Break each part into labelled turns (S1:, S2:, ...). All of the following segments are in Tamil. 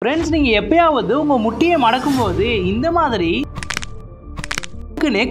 S1: ஃப்ரெண்ட்ஸ், நீங்க எப்பயாவது உங்க முட்டியை மடக்கும்போது இந்த மாதிரி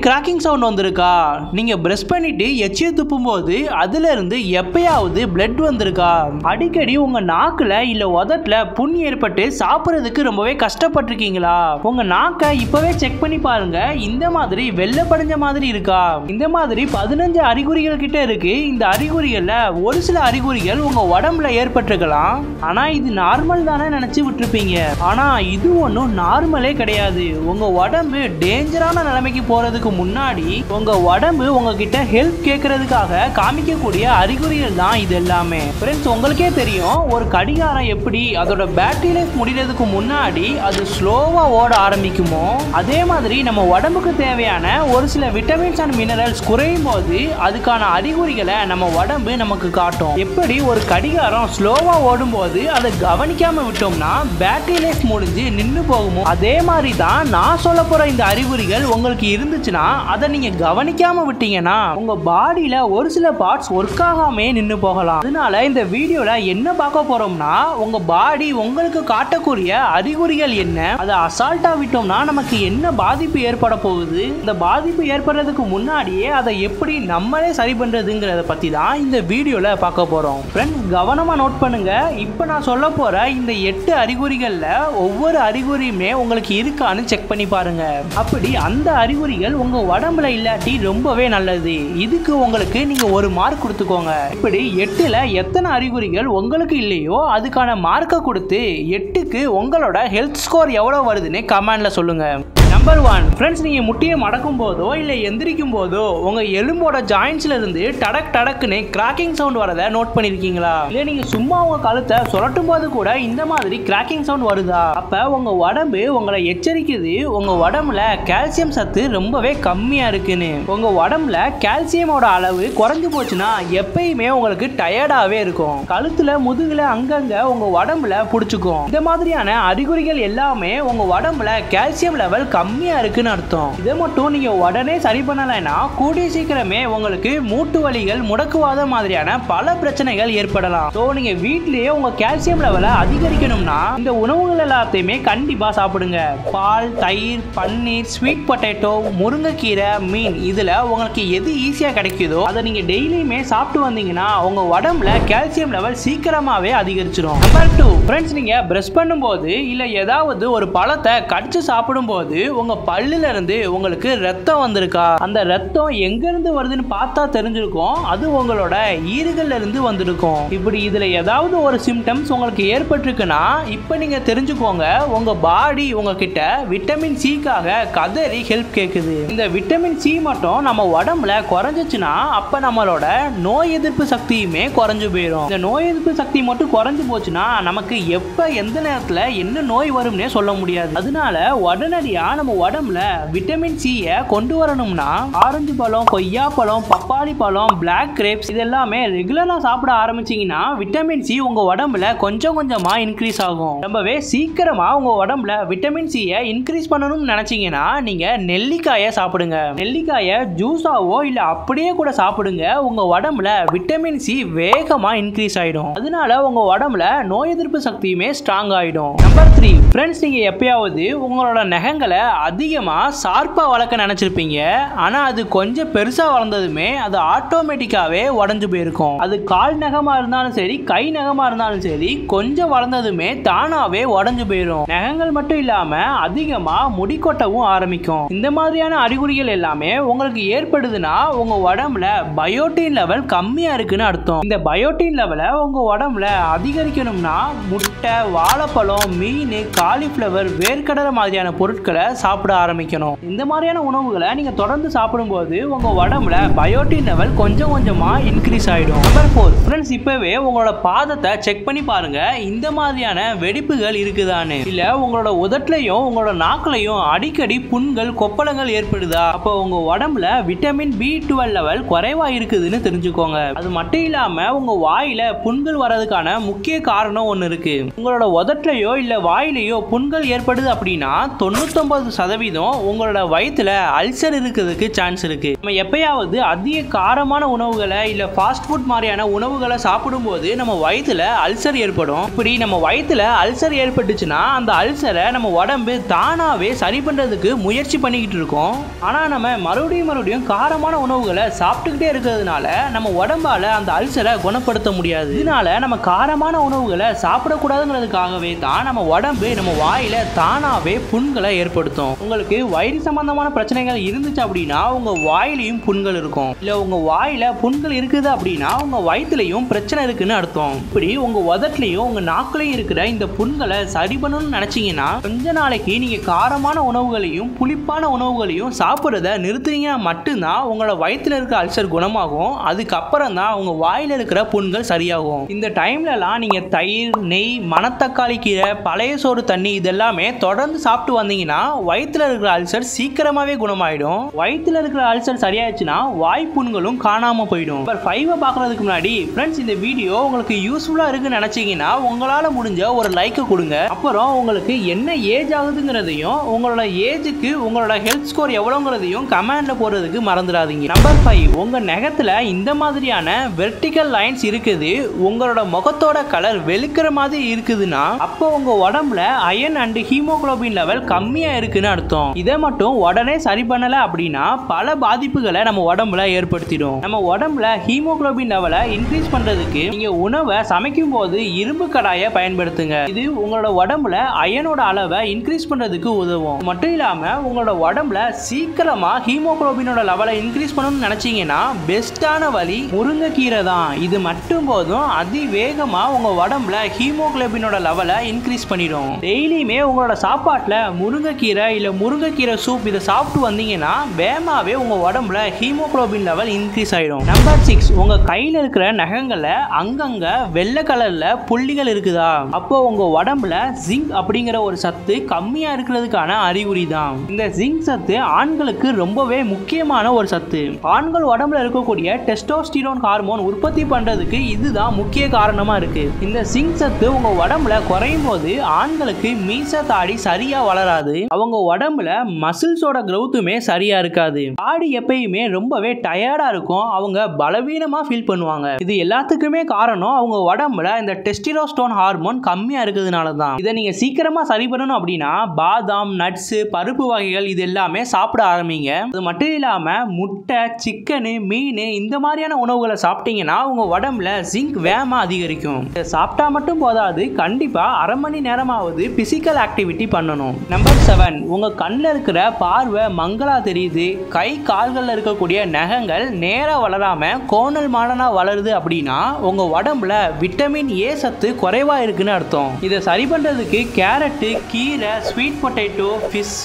S1: கிராக்கிங் சவுண்ட் வந்திருக்கா? நீங்க பிரஷ் பண்ணிட்டு எச்சியை துப்பும்போது அதுல இருந்து எப்பயாவது பிளட் வந்திருக்கா? அடிக்கடி உங்க நாக்குல இல்ல உதட்டுல புண் ஏற்பட்டு சாப்பிடுறதுக்கு ரொம்பவே கஷ்டப்பட்டிருக்கீங்களா? உங்க நாக்கை இப்பவே செக் பண்ணி பாருங்க. இந்த மாதிரி வெள்ளை படிஞ்ச மாதிரி இருக்கா? இந்த மாதிரி 15 அறிகுறிகள் கிட்ட இருக்கு. இந்த அறிகுறிகள்ல ஒரு சில அறிகுறிகள் உங்க உடம்புல ஏற்பட்டிருக்கலாம். ஆனா இது நார்மல் தானே நினைச்சு விட்டுருப்பீங்க. ஆனா இது ஒன்றும் நார்மலே கிடையாது. உங்க உடம்பு டேஞ்சரான நிலைமைக்கு போறதுக்கு முன்னாடி உங்க உடம்பு உங்ககிட்ட ஹெல்ப் கேட்கறதுக்காக காமிக்கக்கூடிய அறிகுறிகள் தான் இது எல்லாமே. ஃப்ரெண்ட்ஸ், உங்களுக்கே தெரியும், ஒரு கடிகாரம் எப்படி அதோட பேட்டரி லைஃப் முடிகிறதுக்கு முன்னாடி அது ஸ்லோவா ஓட ஆரம்பிக்குமோ, அதே மாதிரி நம்ம உடம்புக்கு தேவையான ஒரு சில விட்டமின்ஸ் அண்ட் மினரல்ஸ் குறையும் போது அதுக்கான அறிகுறிகளை நம்ம உடம்பு நமக்கு காட்டும். எப்படி ஒரு கடிகாரம் ஸ்லோவா ஓடும் போது அதை கவனிக்காம விட்டோம்னா பேட்டரி லைஃப் முடிஞ்சு நின்று போகுமோ, அதே மாதிரி தான் நான் சொல்ல போற இந்த அறிகுறிகள் உங்களுக்கு இருந்துச்சுன்னா அதை நீங்க கவனிக்காம விட்டீங்கன்னா உங்க பாடியில ஒரு சில பார்ட்ஸ் ஒர்க் ஆகாமே நின்று போகலாம். அதனால இந்த வீடியோல என்ன பார்க்க போறோம்னா, உங்க பாடி உங்களுக்கு காட்டக்கூடிய அறிகுறிகள் என்ன, அதை அசால்ட்டா விட்டோம்னா நமக்கு என்ன பாதிப்பு ஏற்பட போகுது, இந்த பாதிப்பு ஏற்படுறதுக்கு முன்னாடியே அதை எப்படி நம்மளே சரி பண்றதுங்கிறத பத்தி தான் இந்த வீடியோல பார்க்க போறோம். ஃப்ரெண்ட்ஸ், கவனமா நோட் பண்ணுங்க. இப்போ நான் சொல்ல போற இந்த 8 அறிகுறிகள்ல ஒவ்வொரு அறிகுறியுமே உங்களுக்கு இருக்கான்னு செக் பண்ணி பாருங்க. அப்படி அந்த அறிகுறிகள் உங்க உடம்புல இல்லாட்டி ரொம்பவே நல்லது. இதுக்கு உங்களுக்கு நீங்க ஒரு மார்க் கொடுத்துக்கோங்க. இப்படி 8ல எத்தனை அறிகுறிகள் உங்களுக்கு இல்லையோ அதுக்கான மார்க்கை கொடுத்து 8க்கு உங்களோட ஹெல்த் ஸ்கோர் எவ்வளவு வருதுன்னு கமெண்ட்ல சொல்லுங்க. நம்பர் 1, ஃப்ரெண்ட்ஸ், நீங்க முட்டியை மடக்கும் போதோ இல்ல எந்திரிக்கும் போதோ உங்க எலும்போட ஜாயின்ஸ்ல இருந்து டடக் டடக்குன்னு கிராக்கிங் சவுண்ட் வரதை நோட் பண்ணிருக்கீங்களா? இல்ல நீங்க சும்மா உங்க கழுத்தை சுரட்டும் போது கூட இந்த மாதிரி கிராக்கிங் சவுண்ட் வருதா? அப்ப உங்க உடம்பு உங்களை எச்சரிக்குது உங்க உடம்புல கால்சியம் சத்து ரொம்பவே கம்மியா இருக்குன்னு. உங்க உடம்புல கால்சியமோட அளவு குறைஞ்சு போச்சுன்னா எப்பயுமே உங்களுக்கு டயர்டாவே இருக்கும். கழுத்துல முதுகுல அங்கங்க உங்க உடம்புல புடிச்சுக்கும். இந்த மாதிரியான அறிகுறிகள் எல்லாமே உங்க உடம்புல கால்சியம் லெவல் கம்மியா இருக்குன்னு அர்த்தம். இதை மட்டும் நீங்க உடனே சரி பண்ணலைன்னா கூடிய சீக்கிரமே உங்களுக்கு மூட்டு வலிகள், முடக்குவாதம் மாதிரியான பல பிரச்சனைகள் ஏற்படலாம். சோ நீங்க வீட்லயே உங்க கால்சியம் லெவலை அதிகரிக்கணும்னா இந்த உணவுகள் எல்லாத்தையுமே கண்டிப்பா சாப்பிடுங்க. பால், தயிர், பன்னீர், ஸ்வீட் பொட்டேட்டோ, முருங்கைக்கீரை, மீன், இதுல உங்களுக்கு எது ஈஸியா கிடைக்குதோ அதை நீங்க டெய்லியுமே சாப்பிட்டு வந்தீங்கன்னா உங்க உடம்புல கால்சியம் லெவல் சீக்கிரமாவே அதிகரிச்சிடும். நம்பர் 2, ஃப்ரெண்ட்ஸ், நீங்க பிரஷ் பண்ணும்போது இல்ல ஏதாவது ஒரு பழத்தை கடிச்சு சாப்பிடும்போது உங்க பல்லுல இருந்து உங்களுக்கு ரத்தம் வந்திருக்கா? அந்த ரத்தம் எங்க இருந்து வருதுன்னு பார்த்தா தெரிஞ்சிருக்கும். அது உங்களோட ஈறுகள்ல இருந்து வந்திருக்கும். இப்படி இதுல ஏதாவது ஒரு சிம்டம்ஸ் உங்களுக்கு ஏற்பட்டிருக்குன்னா இப்ப நீங்க தெரிஞ்சுக்கோங்க, உங்க பாடி உங்ககிட்ட விட்டமின் சிக்காக கதறி ஹெல்ப் கேக்குது. இந்த விட்டமின் சி மட்டும் நம்ம உடம்புல குறைஞ்சிச்சுன்னா அப்ப நம்மளோட நோய் எதிர்ப்பு சக்தியுமே குறைஞ்சு போயிடும். இந்த நோய் எதிர்ப்பு சக்தி மட்டும் குறைஞ்சு போச்சுன்னா நமக்கு எப்ப எந்த நேரத்துல என்ன நோய் வரும்னே சொல்ல முடியாது. அதனால உடனடியா நம்ம உடம்புல விட்டமின் சியை கொண்டு வரணும்னா ஆரஞ்சு பழம், கொய்யா பழம், பப்பாளி பழம், பிளாக் கிரேப்ஸ் இதெல்லாமே ரெகுலரா சாப்பிட ஆரம்பிச்சீங்கன்னா விட்டமின் சி உங்க உடம்புல கொஞ்சம் கொஞ்சமா இன்க்ரீஸ் ஆகும். ரொம்பவே சீக்கிரமா உங்க உடம்புல விட்டமின் சியை இன்க்ரீஸ் பண்ணணும்னு நினைச்சீங்கன்னா நீங்க நெல்லிக்காயை சாப்பிடுங்க. நெல்லிக்காயை ஜூஸாவோ இல்ல அப்படியே கூட சாப்பிடுங்க. உங்க உடம்புல விட்டமின் சி வேகமா இன்க்ரீஸ் ஆயிடும். அதனால உங்க உடம்புல நோய் எதிர்ப்பு சக்தியுமே ஸ்ட்ராங் ஆயிடும். நம்பர் 3, ஃப்ரெண்ட்ஸ், நீங்க எப்பயாவது உங்களோட நகங்களை அதிகமா ஷார்ப்பா வளர்க்க நினைச்சிருப்பீங்க. ஆனா அது கொஞ்சம் பெருசா வளர்ந்ததுமே அது ஆட்டோமேட்டிக்காவே உடஞ்சு போயிருக்கும். அது கால் நகமா இருந்தாலும் சரி, கை நகமா இருந்தாலும் சரி, கொஞ்சம் வளர்ந்ததுமே தானாவே உடஞ்சு போயிடும். நகங்கள் மட்டும் இல்லாம அதிகமா முடி கொட்டவும் ஆரம்பிக்கும். இந்த மாதிரியான அறிகுறிகள் எல்லாமே உங்களுக்கு ஏற்படுதுன்னா உங்க உடம்புல பயோட்டின் லெவல் கம்மியா இருக்குன்னு அர்த்தம். இந்த பயோட்டின் லெவலை உங்க உடம்புல அதிகரிக்கணும்னா முட்டை, வாழைப்பழம், மீன், காலிஃபிளவர், வேர்க்கடலை மாதிரியான பொருட்களை சாப்பிட ஆரம்பிக்கணும். இந்த மாதிரியான உணவுகளை நீங்க தொடர்ந்து சாப்பிடும்போது உங்க உடம்புல பயோட்டின் லெவல் கொஞ்சம் கொஞ்சமா இன்க்ரீஸ் ஆயிடும். நம்பர் 4, ஃப்ரெண்ட்ஸ், இப்பவே உங்களோட பாதத்தை செக் பண்ணி பாருங்க. இந்த மாதிரியான வெடிப்புகள் இருக்குதான்னு. இல்ல உங்களோட உதட்டுலையும் உங்களோட நாக்குலையும் அடிக்கடி புண்கள், கொப்பளங்கள் ஏற்படுதா? அப்போ உங்க உடம்புல விட்டமின் B12 லெவல் குறைவா இருக்குதுன்னு தெரிஞ்சுக்கோங்க. அது மட்டும் இல்லாம உங்க வாயில புண்கள் வரதுக்கான முக்கிய காரணம் ஒண்ணு இருக்கு. உங்களோட உதட்டுலையோ இல்ல வாயிலையோ புண்கள் ஏற்படுது அப்படின்னா 99 90% உங்களோட வயிற்றுல அல்சர் இருக்கிறதுக்கு சான்ஸ் இருக்கு. நம்ம எப்பயாவது அதிக காரமான உணவுகளை இல்ல ஃபாஸ்ட் ஃபுட் மாதிரியான உணவுகளை சாப்பிடும்போது நம்ம வயிற்றுல அல்சர் ஏற்படும். இப்படி நம்ம வயிற்றுல அல்சர் ஏற்பட்டுச்சுன்னா அந்த அல்சரை நம்ம உடம்பு தானாவே சரி பண்றதுக்கு முயற்சி பண்ணிக்கிட்டு இருக்கோம். ஆனா நம்ம மறுபடியும் காரமான உணவுகளை சாப்பிட்டுக்கிட்டே இருக்கிறதுனால நம்ம உடம்பால அந்த அல்சரை குணப்படுத்த முடியாது. இதனால நம்ம காரமான உணவுகளை சாப்பிடக்கூடாதுங்கிறதுக்காகவே தான் நம்ம உடம்பு நம்ம வாயில தானாவே புண்களை ஏற்படுத்தும். உங்களுக்கு வயிறு சம்பந்தமான பிரச்சனைகள் இருந்துச்சு அப்படின்னா உங்க வாயிலையும் புண்கள் இருக்கும். இல்ல உங்க வாயில புண்கள் இருக்குது அப்படின்னா உங்க வயிற்றுலையும் பிரச்சனை இருக்குன்னு அர்த்தம். இப்படி உங்க உதட்டுலையும் உங்க நாக்குலையும் இருக்கிற இந்த புண்களை சரி பண்ணணும்னு நினைச்சீங்கன்னா கொஞ்ச நாளைக்கு நீங்க காரமான உணவுகளையும் புளிப்பான உணவுகளையும் சாப்பிட்றத நிறுத்துறீங்கன்னா மட்டும்தான் உங்களோட வயிற்றுல இருக்க அல்சர் குணமாகும். அதுக்கப்புறம் தான் உங்க வாயில இருக்கிற புண்கள் சரியாகும். இந்த டைம்லலாம் நீங்க தயிர், நெய், மணத்தக்காளி கீரை, பழைய சோறு தண்ணி இதெல்லாமே தொடர்ந்து சாப்பிட்டு வந்தீங்கன்னா வயிற்றுல இருக்கிற அல்சர் சீக்கிரமாவே குணமாயிடும். வயிற்றுல இருக்கிற அல்சர் சரியாச்சுன்னா வாய் புண்களும் காணாம போயிடும். நம்பர் 5 பார்க்கறதுக்கு முன்னாடி ஃப்ரெண்ட்ஸ் இந்த வீடியோ உங்களுக்கு யூஸ்ஃபுல்லா இருக்குன்னு நினைச்சீங்கன்னா உங்களால முடிஞ்ச ஒரு லைக் கொடுங்க. அப்புறம் உங்களுக்கு என்ன ஏஜ் ஆகுதுங்கிறதையும் உங்களோட ஏஜுக்கு உங்களோட ஹெல்த் ஸ்கோர் எவ்வளவுங்கிறதையும் கமெண்ட்ல போடுறதுக்கு மறந்துடாதீங்க. நம்பர் 5 உங்க நகத்துல இந்த மாதிரியான வெர்டிகல் லைன்ஸ் இருக்குது, உங்களோட முகத்தோட கலர் வெளுக்கிற மாதிரி இருக்குதுன்னா அப்போ உங்க உடம்புல அயன் அண்ட் ஹீமோகுளோபின் லெவல் கம்மியா இருக்குன்னு அர்த்தம். இதை மட்டும் உடனே சரி பண்ணல அப்படின்னா பல பாதிப்புகளை நம்ம உடம்புல ஏற்படுத்திடும். நம்ம உடம்புல ஹீமோகுளோபின் லெவலை இன்க்ரீஸ் பண்றதுக்கு நீங்க உணவை சமைக்கும் போது இரும்பு கடாயை பயன்படுத்துங்க. இது உங்களோட உடம்புல அயனோட அளவை இன்க்ரீஸ் பண்றதுக்கு உதவும். மட்டும் இல்லாம உங்களோட உடம்புல சீக்கிரமா ஹீமோகுளோபினோட லெவலை இன்க்ரீஸ் பண்ணணும்னு நினைச்சீங்கன்னா பெஸ்டான வழி முருங்கைக்கீரை தான். இது மட்டும் போதும் அதிவேகமா உங்க உடம்புல ஹீமோகுளோபினோட லெவலை இன்க்ரீஸ் பண்ணிடும். டெய்லியுமே உங்களோட சாப்பாட்டுல முருங்கைக்கீரை இல்ல முருங்கைக்கீரை சூப் இதை சாப்பிட்டு வந்தீங்கன்னா வேகமாவே உங்க உடம்புல ஹீமோகுளோபின் லெவல் இன்க்ரீஸ் ஆயிடும். நம்பர் 6 உங்க கையில இருக்கிற நகங்கள்ல அங்கங்க வெள்ளை கலர்ல புள்ளிகள் இருக்குதா அப்போ உங்க உடம்புல ஜிங்க் அப்படிங்கிற ஒரு சத்து கம்மியா இருக்கிறதுக்கான அறிகுறி தான். இந்த ஜிங்க் சத்து ஆண்களுக்கு ரொம்பவே முக்கியமான ஒரு சத்து. ஆண்கள் உடம்புல இருக்கக்கூடிய டெஸ்டோஸ்டிரோன் ஹார்மோன் உற்பத்தி பண்றதுக்கு இதுதான் முக்கிய காரணமா இருக்கு. இந்த ஜிங்க் சத்து உங்க உடம்புல குறையும் போது ஆண்களுக்கு மீச தாடி சரியா வளராது. அவங்க உடம்புல மசில்ஸோட growthமே சரியா இருக்காது. தாடி எப்பயுமே ரொம்பவே டயர்டா இருக்கும். அவங்க பலவீனமா ஃபீல் பண்ணுவாங்க. இது எல்லாத்துக்குமே காரணம் அவங்க உடம்புல இந்த டெஸ்டிரோஸ்டோன் ஹார்மோன் கம்மியா இருக்கிறதுனால தான். இதை நீங்க சீக்கிரமா சரி பண்ணணும் அப்படின்னா பாதாம், நட்ஸ், பருப்பு வகைகள் இது எல்லாமே சாப்பிட ஆரம்பிங்க. அது மட்டும் இல்லாம முட்டை, சிக்கன், மீன் இந்த மாதிரியான உணவுகளை சாப்பிட்டீங்கன்னா உங்க உடம்புல ஜிங்க் வேகமா அதிகரிக்கும். இதை சாப்பிட்டா மட்டும் போதாது, கண்டிப்பா அரை மணி நேரமாவது பிசிக்கல் ஆக்டிவிட்டி பண்ணணும். நம்பர் 7 உங்க கண்ணில் இருக்கிற பார்வை மங்களா தெரியுது, கை கால்கள்ல இருக்கக்கூடிய நகங்கள் நேரா வளராம கோணல் மாடனா வளருது அப்படின்னா உங்க உடம்புல விட்டமின் ஏ சத்து குறைவா இருக்குன்னு அர்த்தம். இதை சரி பண்றதுக்கு கேரட், கீரை, ஸ்வீட் பொட்டேட்டோ, ஃபிஷ்,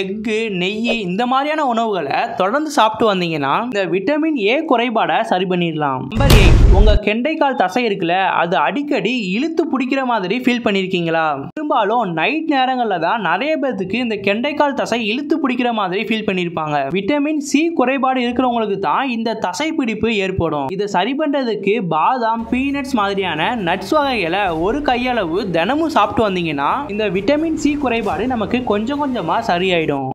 S1: எக்கு, நெய் இந்த மாதிரியான உணவுகளை தொடர்ந்து சாப்பிட்டு வந்தீங்கன்னா இந்த விட்டமின் ஏ குறைபாடை சரி பண்ணிடலாம். நம்பர் 8 உங்க கெண்டைக்கால் தசை இருக்குல்ல அது அடிக்கடி இழுத்து பிடிக்கிற மாதிரி ஃபீல் பண்ணிருக்கீங்களா? பெரும்பாலும் நைட் நேரங்கள்ல தான் நிறைய பேருக்கு இந்த கெண்டைக்கால் தசை இழுத்து பிடிக்கிற மாதிரி ஃபீல் பண்ணிருப்பாங்க. விட்டமின் சி குறைபாடு இருக்கிறவங்களுக்கு தான் இந்த தசை பிடிப்பு ஏற்படும். இதை சரி பண்றதுக்கு பாதாம், பீனட்ஸ் மாதிரியான நட்ஸ் வகைகளை ஒரு கையளவு தினமும் சாப்பிட்டு வந்தீங்கன்னா இந்த விட்டமின் சி குறைபாடு நமக்கு கொஞ்சம் கொஞ்சமா சரியாயிடும்.